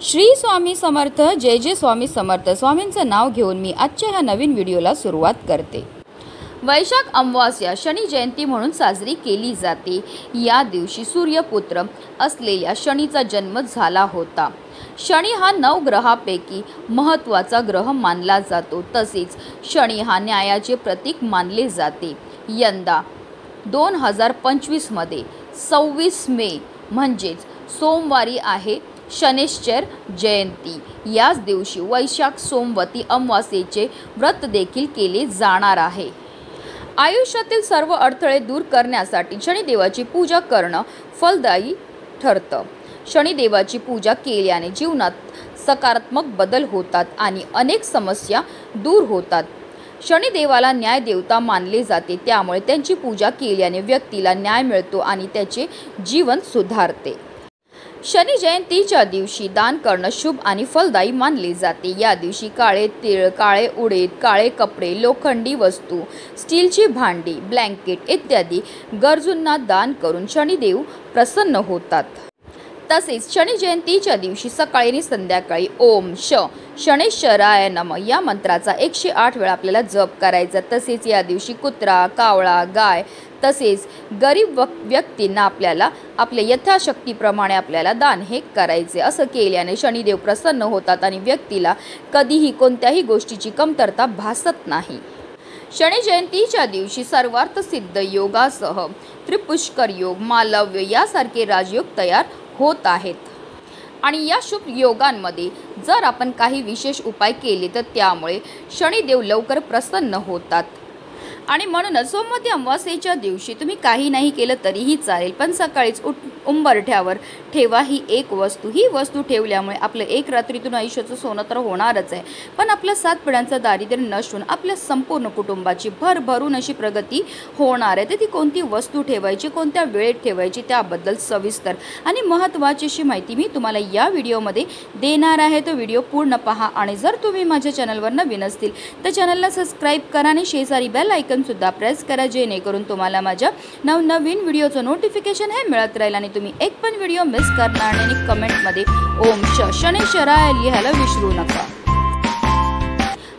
श्री स्वामी समर्थ। जय जय स्वामी समर्थ। स्वामींचं नाव घेऊन मी आजच्या ह्या नवीन व्हिडिओला सुरुवात करते। वैशाख अमावास्या शनी जयंती म्हणून साजरी केली जाते। या दिवशी सूर्यपुत्र असलेल्या शनीचा जन्म झाला होता। शनी हा 9 ग्रहापैकी महत्त्वाचा ग्रह मानला जातो। तसेच शनी हा न्यायाचे प्रतीक मानले जाते। यंदा 2025 मध्ये 26 मे म्हणजेच सोमवारी आहे शनैश्चर जयंती। याच दिवशी वैशाख सोमवती अमावास्येचे व्रत देखील केले जाणार आहे। आयुष्यातील सर्व अडथळे दूर करण्यासाठी शनिदेवाची पूजा करणं फलदायी ठरतं। शनिदेवाची पूजा केल्याने जीवनात सकारात्मक बदल होतात आणि अनेक समस्या दूर होतात। शनिदेवाला न्याय देवता मानले जाते, त्यामुळे त्यांची पूजा केल्याने व्यक्तीला न्याय मिळतो आणि त्याचे जीवन सुधारते। शनी जयंतीच्या दिवशी दान करणं शुभ आणि फलदायी मानले जाते। या दिवशी काळे तीळ, काळे उडीद, काळे कपडे, लोखंडी वस्तू, स्टीलची भांडी, ब्लँकेट इत्यादी गरजूंना दान करून शनिदेव प्रसन्न होतात। तसेच शनी जयंतीच्या दिवशी सकाळी आणि संध्याकाळी ओम शनैश्चराय नमः या मंत्राचा 108 वेळा आपल्याला जप करायचा। तसेच या दिवशी कुत्रा, कावळा, गाय तसेच गरीब व्यक्तींना आपल्याला आपल्या यथाशक्तीप्रमाणे आपल्याला दान हे करायचे। असं केल्याने शनिदेव प्रसन्न होतात आणि व्यक्तीला कधीही कोणत्याही गोष्टीची कमतरता भासत नाही। शनी जयंतीच्या दिवशी सर्वार्थ सिद्ध योगासह त्रिपुष्कर योग, मालव्य यासारखे राजयोग तयार होत आहेत आणि या शुभ योगांमध्ये जर आपण काही विशेष उपाय केले तर त्यामुळे शनिदेव लवकर प्रसन्न होतात। आणि म्हणूनच सोमवती अमावास्येच्या दिवशी तुम्ही काही नाही केलं तरीही चालेल, पण सकाळीच उंबरठ्यावर ठेवा ही एक वस्तू। ही वस्तू ठेवल्यामुळे आपलं एक रात्रीतून आयुष्याचं सोनं तर होणारच आहे, पण आपल्या 7 पिढ्यांचं दारिद्र्य नसून आपल्या संपूर्ण कुटुंबाची भरभरून अशी प्रगती होणार आहे। तर ती कोणती वस्तू ठेवायची, कोणत्या वेळेत ठेवायची त्याबद्दल सविस्तर आणि महत्त्वाची अशी माहिती मी तुम्हाला या व्हिडिओमध्ये देणार आहे। तो व्हिडिओ पूर्ण पहा आणि जर तुम्ही माझ्या चॅनलवर नवीन असतील तर चॅनलला सबस्क्राईब करा आणि शेजारी बेल आयकॉन सुद्धा प्रेस करा, जेणेकरून तुम्हाला माझ्या नवनवीन व्हिडिओचं नोटिफिकेशन हे मिळत राहील आणि तुम्ही एक पण व्हिडिओ मिस करणार नाही। आणि कमेंटमध्ये ओम शनैश्चराय लिहायला विसरू नका।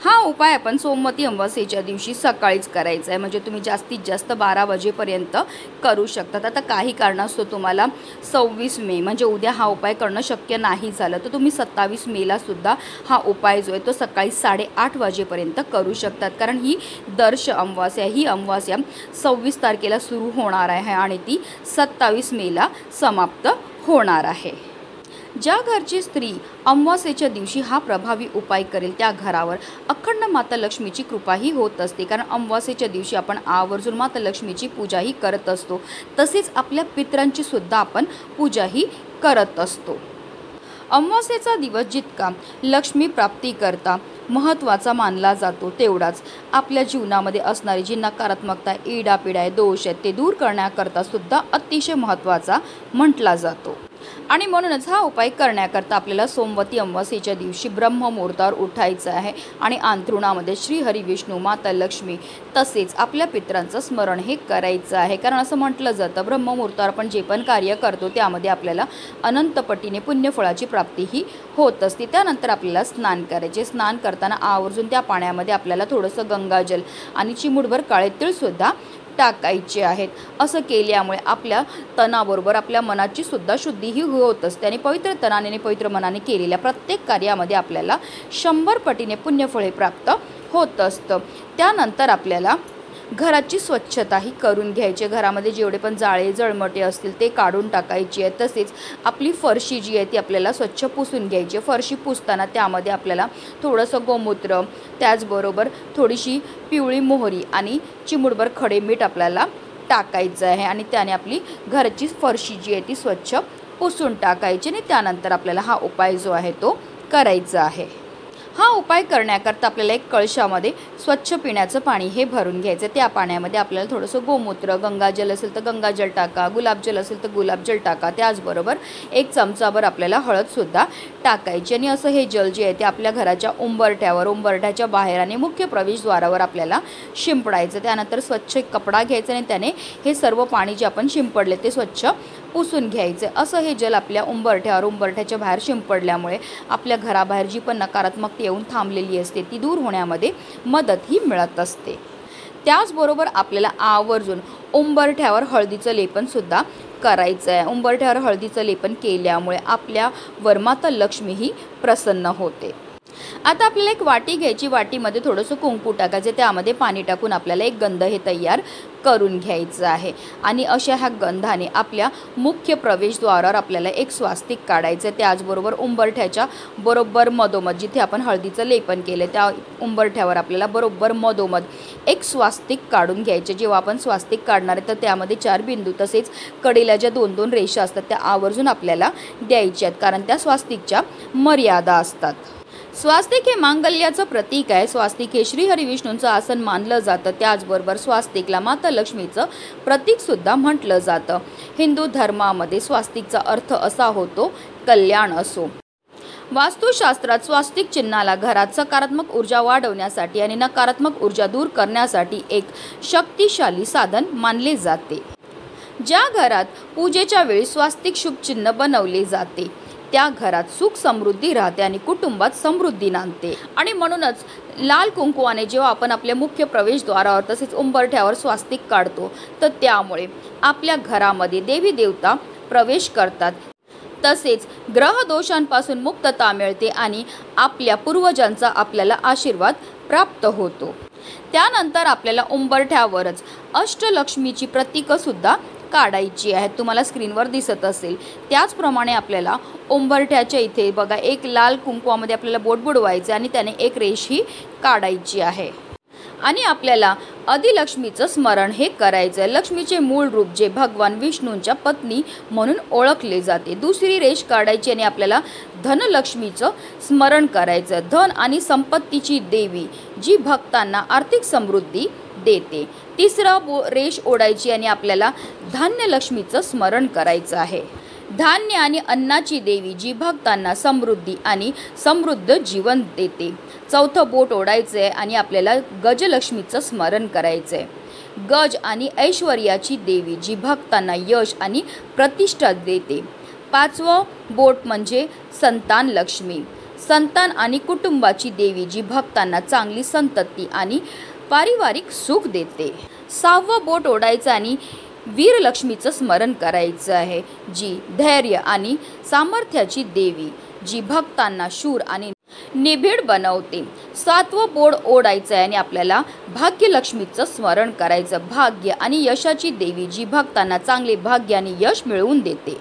हा उपाय आपण सोमवती अमावास्येच्या दिवशी सकाळीच करायचा आहे, म्हणजे तुम्ही जास्तीत जास्त 12 वाजेपर्यंत करू शकतात। आता काही कारणास्तव तुम्हाला 26 मे म्हणजे उद्या हा उपाय करणं शक्य नाही झालं तर तुम्ही 27 मेला सुद्धा हा उपाय जो आहे तो सकाळी 8:30 वाजेपर्यंत करू शकतात, कारण ही दर्श अमावास्या ही अमावास्या 26 तारखेला सुरू होणार आहे आणि ती 27 मेला समाप्त होणार आहे। ज्या घरची स्त्री अमावास्येच्या दिवशी हा प्रभावी उपाय करेल त्या घरावर अखंड माता लक्ष्मीची कृपाही होत असते, कारण अमावास्येच्या दिवशी आपण आवर्जून माता लक्ष्मीची पूजाही करत असतो। तसेच आपल्या पितरांची सुद्धा आपण पूजाही करत असतो। अमावास्येचा दिवस जितका लक्ष्मी प्राप्ती करता महत्त्वाचा मानला जातो, तेवढाच आपल्या जीवनामध्ये असणारी जी नकारात्मकता, इडापिडा, दोष आहेत ते दूर करण्याकरता सुद्धा अतिशय महत्त्वाचा म्हटला जातो। आणि म्हणूनच हा उपाय करण्याकरता आपल्याला सोमवती अमावास्येच्या दिवशी ब्रह्ममुहूर्तावर उठायचं आहे आणि अंथरुणामध्ये श्री हरी विष्णू, माता लक्ष्मी तसेच आपल्या पितरांचं स्मरण हे करायचं आहे। कारण असं म्हटलं जातं ब्रह्ममुहूर्तावर आपण जे पण कार्य करतो त्यामध्ये आपल्याला अनंतपटीने पुण्यफळाची प्राप्तीही होत असते। त्यानंतर आपल्याला स्नान करायचे। स्नान करताना आवर्जून त्या पाण्यामध्ये आपल्याला थोडंसं गंगाजल आणि चिमूटभर काळे तीळसुद्धा टाकायचे आहेत। असं केल्यामुळे आपल्या तनाबरोबर आपल्या मनाची सुद्धा शुद्धीही होत असते आणि पवित्र तनाने आणि पवित्र मनाने केलेल्या प्रत्येक कार्यामध्ये आपल्याला 100 पटीने पुण्यफळे प्राप्त होत असतं। त्यानंतर आपल्याला घराची स्वच्छताही करून घ्यायची। घरामध्ये जेवढे पण जाळे जळमटे असतील ते काढून टाकायची आहे। तसेच आपली फरशी जी आहे ती आपल्याला स्वच्छ पुसून घ्यायची। फरशी पुसताना त्यामध्ये आपल्याला थोडंसं गोमूत्र, त्याचबरोबर थोडीशी पिवळी मोहरी आणि चिमूटभर खडे मीठ आपल्याला टाकायचं आहे आणि त्याने आपली घराची फरशी जी आहे ती स्वच्छ पुसून टाकायची आणि त्यानंतर आपल्याला हा उपाय जो आहे तो करायचा आहे। हा उपाय करण्याकरता आपल्याला एक कळशामध्ये स्वच्छ पिण्याचं पाणी हे भरून घ्यायचं। त्या पाण्यामध्ये आपल्याला थोडंसं गोमूत्र, गंगाजल असेल तर गंगाजल टाका, गुलाबजल असेल तर गुलाबजल टाका, त्याचबरोबर 1 चमचाभर आपल्याला हळदसुद्धा टाकायची आणि असं हे जल जे आहे ते आपल्या घराच्या उंबरठ्यावर, उंबरठ्याच्या बाहेर आणि मुख्य प्रवेशद्वारावर आपल्याला शिंपडायचं। त्यानंतर स्वच्छ कपडा घ्यायचा आणि त्याने हे सर्व पाणी जे आपण शिंपडले ते स्वच्छ पुसून घ्यायचे। असं हे जल आपल्या उंबरठ्यावर उंबरठ्याच्या बाहेर शिंपडल्यामुळे आपल्या घराबाहेर जी पण नकारात्मकता येऊन थांबलेली असते ती दूर होण्यामध्ये मदतही मिळत असते। त्याचबरोबर आपल्याला आवर्जून उंबरठ्यावर हळदीचं लेपनसुद्धा करायचं आहे। उंबरठ्यावर हळदीचं लेपन केल्यामुळे आपल्या वरमाता लक्ष्मी ही प्रसन्न होते। आता आपल्याला एक वाटी घ्यायची, वाटीमध्ये थोडंसं कुंकू टाकायचं, त्यामध्ये पाणी टाकून आपल्याला एक गंध हे तयार करून घ्यायचं आहे आणि अशा ह्या गंधाने आपल्या मुख्य प्रवेशद्वारावर आपल्याला एक स्वास्तिक काढायचं। त्याचबरोबर उंबरठ्याच्या बरोबर मधोमध जिथे आपण हळदीचं लेपन केलं त्या उंबरठ्यावर आपल्याला बरोबर मधोमध एक स्वास्तिक काढून घ्यायचे। जेव्हा आपण स्वास्तिक काढणार आहे तर त्यामध्ये 4 बिंदू तसेच कडेला ज्या 2-2 रेषा असतात त्या आवर्जून आपल्याला द्यायच्या आहेत, कारण त्या स्वास्तिकच्या मर्यादा असतात। स्वास्तिक हे मांगल्याचं प्रतीक आहे। स्वास्तिक हे श्रीहरी विष्णूंचं आसन मानलं जातं। त्याचबरोबर स्वास्तिकला माता लक्ष्मीचं प्रतीकसुद्धा म्हटलं जातं। हिंदू धर्मामध्ये स्वास्तिकचा अर्थ असा होतो कल्याण असो। वास्तुशास्त्रात स्वास्तिक चिन्हाला घरात सकारात्मक ऊर्जा वाढवण्यासाठी आणि नकारात्मक ऊर्जा दूर करण्यासाठी एक शक्तिशाली साधन मानले जाते। ज्या घरात पूजेच्या वेळी स्वास्तिक शुभ चिन्ह बनवले जाते त्या घरात सुख समृद्धी राहते आणि कुटुंबात समृद्धी नांदते। आणि म्हणूनच लाल कुंकवाने जेव्हा आपण आपल्या मुख्य प्रवेशद्वारावर तसेच उंबरठ्यावर स्वास्तिक काढतो तर त्यामुळे आपल्या घरामध्ये देवी देवता प्रवेश करतात, तसेच ग्रह दोषांपासून मुक्तता मिळते आणि आपल्या पूर्वजांचा आपल्याला आशीर्वाद प्राप्त होतो। त्यानंतर आपल्याला उंबरठ्यावरच अष्टलक्ष्मीची प्रतीकसुद्धा काढायची आहेत, तुम्हाला स्क्रीनवर दिसत असेल। त्याचप्रमाणे आपल्याला उंबरठ्याच्या इथे बघा एक लाल कुंकवामध्ये आपल्याला बोट बुडवायचे आणि त्याने एक रेष ही काढायची आहे आणि आपल्याला आदिलक्ष्मीचं स्मरण हे करायचं आहे। लक्ष्मीचे मूळ रूप जे भगवान विष्णूंच्या पत्नी म्हणून ओळखले जाते। दुसरी रेष काढायची आणि आपल्याला धनलक्ष्मीचं स्मरण करायचं। धन आणि संपत्तीची देवी जी भक्तांना आर्थिक समृद्धी देते। तिसरा रेष ओढायची आणि आपल्याला धान्यलक्ष्मीचं स्मरण करायचं आहे। धान्य आणि अन्नाची देवी जी भक्तांना समृद्धी आणि समृद्ध जीवन देते। चौथं बोट ओढायचं आहे आणि आपल्याला गजलक्ष्मीचं स्मरण करायचं आहे। गज आणि ऐश्वर्याची देवी जी भक्तांना यश आणि प्रतिष्ठा देते। पाचवं बोट म्हणजे संतान लक्ष्मी, संतान आणि कुटुंबाची देवी जी भक्तांना चांगली संतती आणि पारिवारिक सुख देते। सहावं बोट ओढायचं आणि वीरलक्ष्मीचं स्मरण करायचं आहे, जी धैर्य आणि सामर्थ्याची देवी जी भक्तांना शूर आणि निबिड बनवते। सातवं बोट ओढायचं आहे आणि आपल्याला भाग्यलक्ष्मीचं स्मरण करायचं, भाग्य आणि यशाची देवी जी भक्तांना चांगले भाग्य आणि यश मिळवून देते।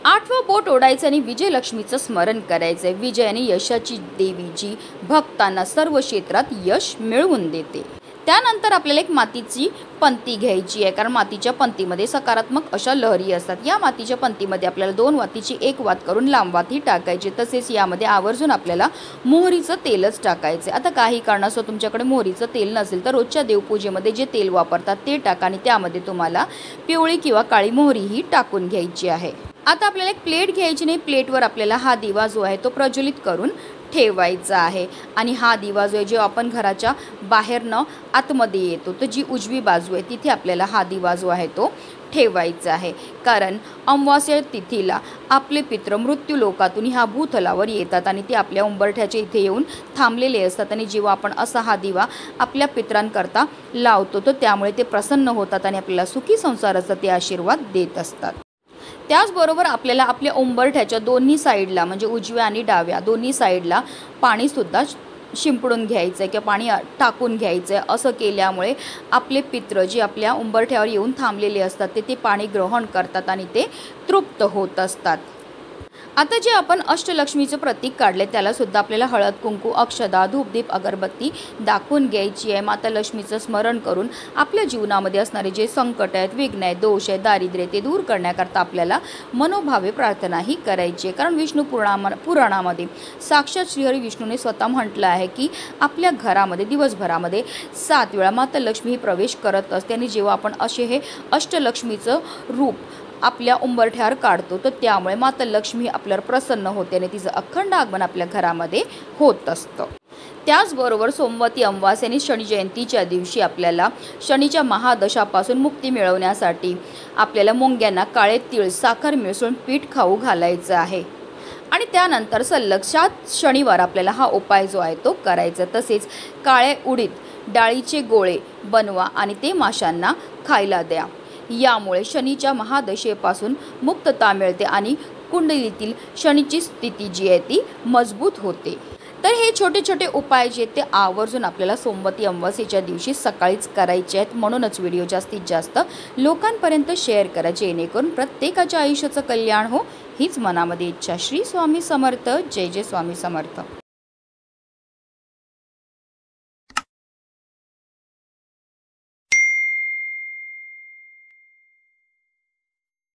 आठवं बोट ओढायचं आणि विजयलक्ष्मीचं स्मरण करायचं, विजय आणि यशाची देवी जी भक्तांना सर्व क्षेत्रात यश मिळवून देते। त्यानंतर आपल्याला एक मातीची पंती घ्यायची आहे, कारण मातीच्या पंतीमध्ये सकारात्मक अशा लहरी असतात। या मातीच्या पंतीमध्ये आपल्याला 2 वातीची 1 वात करून लांब वाती टाकायची, तसेच यामध्ये आवर्जून आपल्याला मोहरीचं तेलच टाकायचे। आता काही कारणास्तव तुमच्याकडे मोहरीचं तेल नसेल तर रोजच्या देवपूजेमध्ये जे तेल वापरतात ते टाका आणि त्यामध्ये तुम्हाला पिवळी किंवा काळी मोहरी ही टाकून घ्यायची आहे। आता आपल्याला एक प्लेट घ्यायची नाही, प्लेटवर आपल्याला हा दिवा जो आहे तो प्रज्वलित करून ठेवायचा आहे आणि हा दिवा जो आहे जेव्हा आपण घराच्या बाहेरनं आतमध्ये येतो तर जी उजवी बाजू आहे तिथे आपल्याला हा दिवा जो आहे तो ठेवायचा आहे, कारण अमावास्या तिथीला आपले पितृ मृत्यू लोकातून ह्या भूतलावर येतात आणि ते आपल्या उंबरठ्याच्या इथे येऊन थांबलेले असतात आणि जेव्हा आपण असा हा दिवा आपल्या पितरांकरता लावतो तर त्यामुळे ते प्रसन्न होतात आणि आपल्याला सुखी संसाराचा ते आशीर्वाद देत असतात। त्याचबरोबर आपल्याला आपल्या उंबरठ्याच्या दोन्ही साईडला म्हणजे उजव्या आणि डाव्या दोन्ही साईडला पाणीसुद्धा शिंपडून घ्यायचं आहे किंवा पाणी टाकून घ्यायचं आहे। असं केल्यामुळे आपले पितृ जे आपल्या उंबरठ्यावर येऊन थांबलेले असतात ते पाणी ग्रहण करतात आणि ते तृप्त होत असतात। आता जे आपण अष्टलक्ष्मीचं प्रतीक काढले त्याला सुद्धा आपल्याला हळद कुंकू अक्षदा धूपदीप अगरबत्ती दाखवून घ्यायची आहे। माता लक्ष्मीचं स्मरण करून आपल्या जीवनामध्ये असणारे जे संकट आहेत, विघ्न आहेत, दोष आहेत, दारिद्र्य ते दूर करण्याकरता आपल्याला मनोभावे प्रार्थनाही करायची आहे, कारण विष्णू पुराणामध्ये साक्षात श्रीहरी विष्णूने स्वतः म्हटलं आहे की आपल्या घरामध्ये दिवसभरामध्ये 7 वेळा माता लक्ष्मी ही प्रवेश करत असते आणि जेव्हा आपण असे हे अष्टलक्ष्मीचं रूप आपल्या उंबरठ्यावर काढतो तर त्यामुळे माता लक्ष्मी आपल्यावर प्रसन्न होते आणि तिचं अखंड आगमन आपल्या घरामध्ये होत असतं। त्याचबरोबर सोमवती अमावास्या आणि शनी जयंतीच्या दिवशी आपल्याला शनीच्या महादशापासून मुक्ती मिळवण्यासाठी आपल्याला मुंग्यांना काळे तीळ साखर मिसळून पीठ खाऊ घालायचं आहे आणि त्यानंतर सलग 7 शनिवार आपल्याला हा उपाय जो आहे तो करायचा। तसेच काळे उडीद डाळीचे गोळे बनवा आणि ते माशांना खायला द्या। यामुळे शनीच्या महादशेपासून मुक्तता मिळते आणि कुंडलीतील शनीची स्थिती जी आहे ती मजबूत होते। तर हे छोटे छोटे उपाय जे ते आवर्जून आपल्याला सोमवती अमावास्येच्या दिवशी सकाळीच करायचे आहेत। म्हणूनच व्हिडिओ जास्तीत जास्त लोकांपर्यंत शेअर करा, जेणेकरून प्रत्येकाच्या आयुष्याचं कल्याण हो हीच मनामध्ये इच्छा। श्री स्वामी समर्थ। जय जय स्वामी समर्थ।